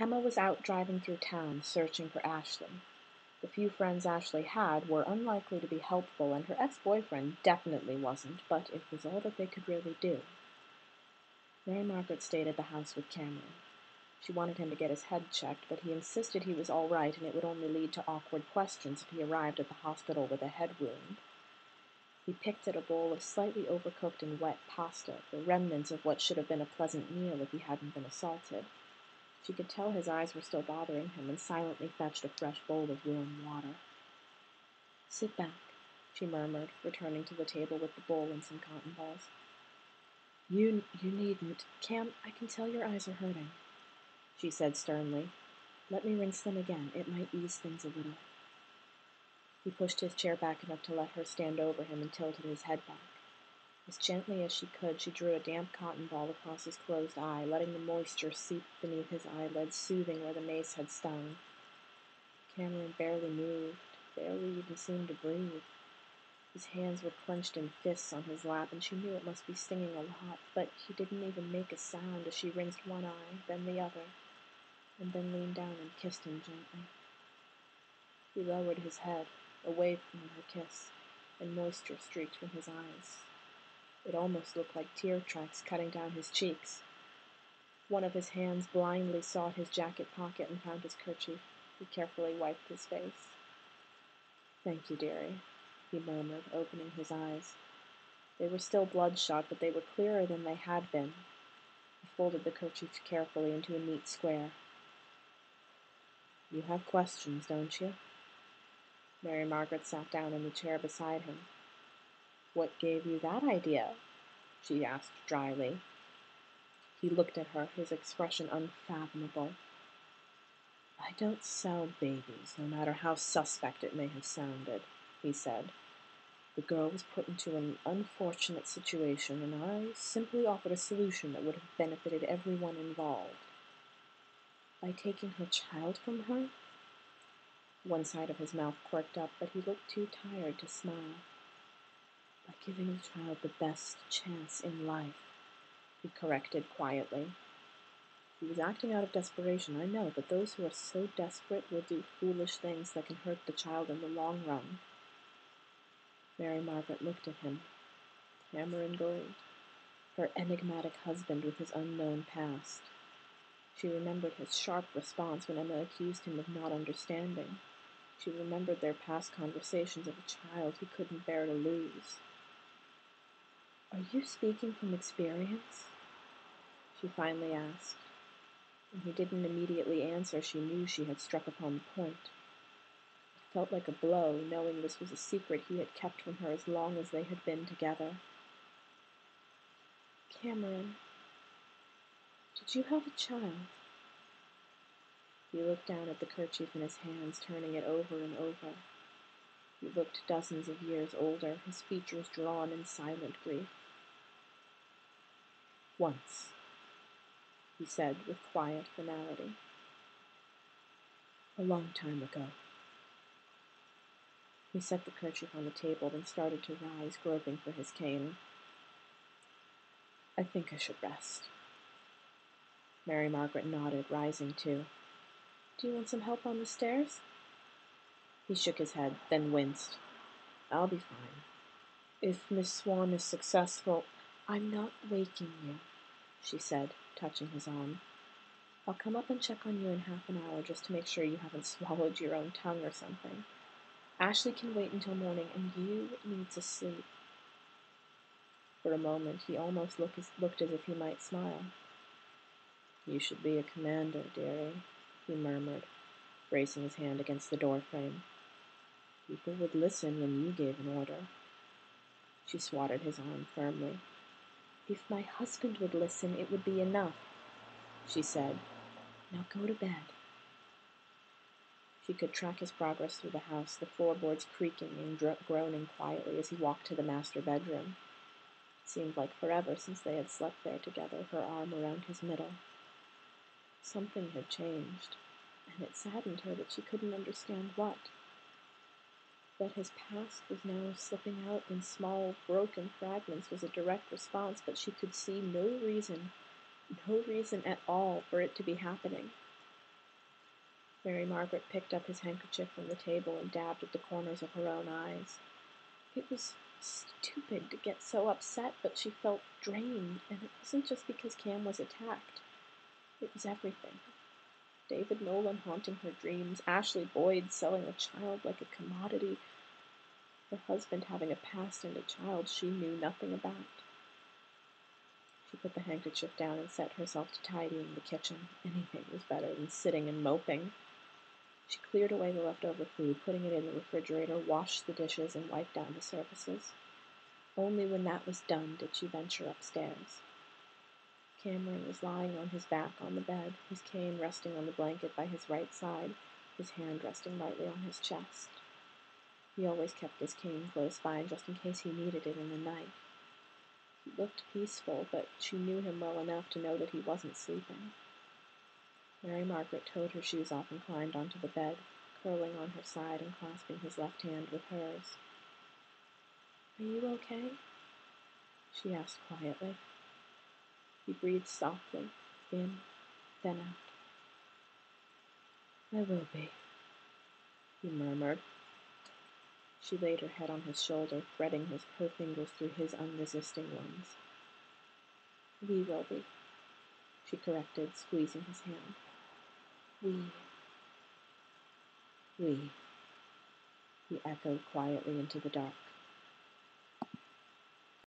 Emma was out driving through town, searching for Ashley. The few friends Ashley had were unlikely to be helpful, and her ex-boyfriend definitely wasn't, but it was all that they could really do. Mary Margaret stayed at the house with Cameron. She wanted him to get his head checked, but he insisted he was all right and it would only lead to awkward questions if he arrived at the hospital with a head wound. He picked at a bowl of slightly overcooked and wet pasta, the remnants of what should have been a pleasant meal if he hadn't been assaulted. She could tell his eyes were still bothering him and silently fetched a fresh bowl of warm water. "Sit back," she murmured, returning to the table with the bowl and some cotton balls. You needn't. Cam, I can tell your eyes are hurting," she said sternly. "Let me rinse them again. It might ease things a little." He pushed his chair back enough to let her stand over him and tilted his head back. As gently as she could, she drew a damp cotton ball across his closed eye, letting the moisture seep beneath his eyelids, soothing where the mace had stung. Cameron barely moved, barely even seemed to breathe. His hands were clenched in fists on his lap, and she knew it must be stinging a lot, but he didn't even make a sound as she rinsed one eye, then the other, and then leaned down and kissed him gently. He lowered his head, away from her kiss, and moisture streaked from his eyes. It almost looked like tear tracks cutting down his cheeks. One of his hands blindly sought his jacket pocket and found his kerchief. He carefully wiped his face. "Thank you, dearie," he murmured, opening his eyes. They were still bloodshot, but they were clearer than they had been. He folded the kerchief carefully into a neat square. "You have questions, don't you?" Mary Margaret sat down in the chair beside him. "What gave you that idea?" she asked dryly. He looked at her, his expression unfathomable. "I don't sell babies, no matter how suspect it may have sounded," he said. "The girl was put into an unfortunate situation, and I simply offered a solution that would have benefited everyone involved." "By taking her child from her?" One side of his mouth quirked up, but he looked too tired to smile. "By giving the child the best chance in life," he corrected quietly. He was acting out of desperation, I know, but those who are so desperate will do foolish things that can hurt the child in the long run. Mary Margaret looked at him. Cameron Gold, her enigmatic husband with his unknown past. She remembered his sharp response when Emma accused him of not understanding. She remembered their past conversations of a child he couldn't bear to lose. "Are you speaking from experience?" she finally asked. When he didn't immediately answer, she knew she had struck upon the point. It felt like a blow, knowing this was a secret he had kept from her as long as they had been together. "Cameron, did you have a child?" He looked down at the kerchief in his hands, turning it over and over. He looked dozens of years older, his features drawn in silent grief. "Once," he said with quiet finality. "A long time ago." He set the kerchief on the table, then started to rise, groping for his cane. "I think I should rest." Mary Margaret nodded, rising too. "Do you want some help on the stairs?" He shook his head, then winced. "I'll be fine. If Miss Swan is successful—" "I'm not waking you," she said, touching his arm. "I'll come up and check on you in half an hour just to make sure you haven't swallowed your own tongue or something. Ashley can wait until morning, and you need to sleep." For a moment, he almost looked as if he might smile. "You should be a commander, dearie," he murmured, bracing his hand against the doorframe. "People would listen when you gave an order." She swatted his arm firmly. "If my husband would listen, it would be enough," she said. "Now go to bed." She could track his progress through the house, the floorboards creaking and groaning quietly as he walked to the master bedroom. It seemed like forever since they had slept there together, her arm around his middle. Something had changed, and it saddened her that she couldn't understand what. That his past was now slipping out in small, broken fragments was a direct response, but she could see no reason at all for it to be happening. Mary Margaret picked up his handkerchief from the table and dabbed at the corners of her own eyes. It was stupid to get so upset, but she felt drained, and it wasn't just because Cam was attacked. It was everything. David Nolan haunting her dreams, Ashley Boyd selling a child like a commodity, her husband having a past and a child she knew nothing about. She put the handkerchief down and set herself to tidying the kitchen. Anything was better than sitting and moping. She cleared away the leftover food, putting it in the refrigerator, washed the dishes, and wiped down the surfaces. Only when that was done did she venture upstairs. Cameron was lying on his back on the bed, his cane resting on the blanket by his right side, his hand resting lightly on his chest. He always kept his cane close by just in case he needed it in the night. He looked peaceful, but she knew him well enough to know that he wasn't sleeping. Mary Margaret towed her shoes off and climbed onto the bed, curling on her side and clasping his left hand with hers. "Are you okay?" she asked quietly. He breathed softly, in, then out. "I will be," he murmured. She laid her head on his shoulder, threading her fingers through his unresisting ones. "We will be," she corrected, squeezing his hand. We, he echoed quietly into the dark.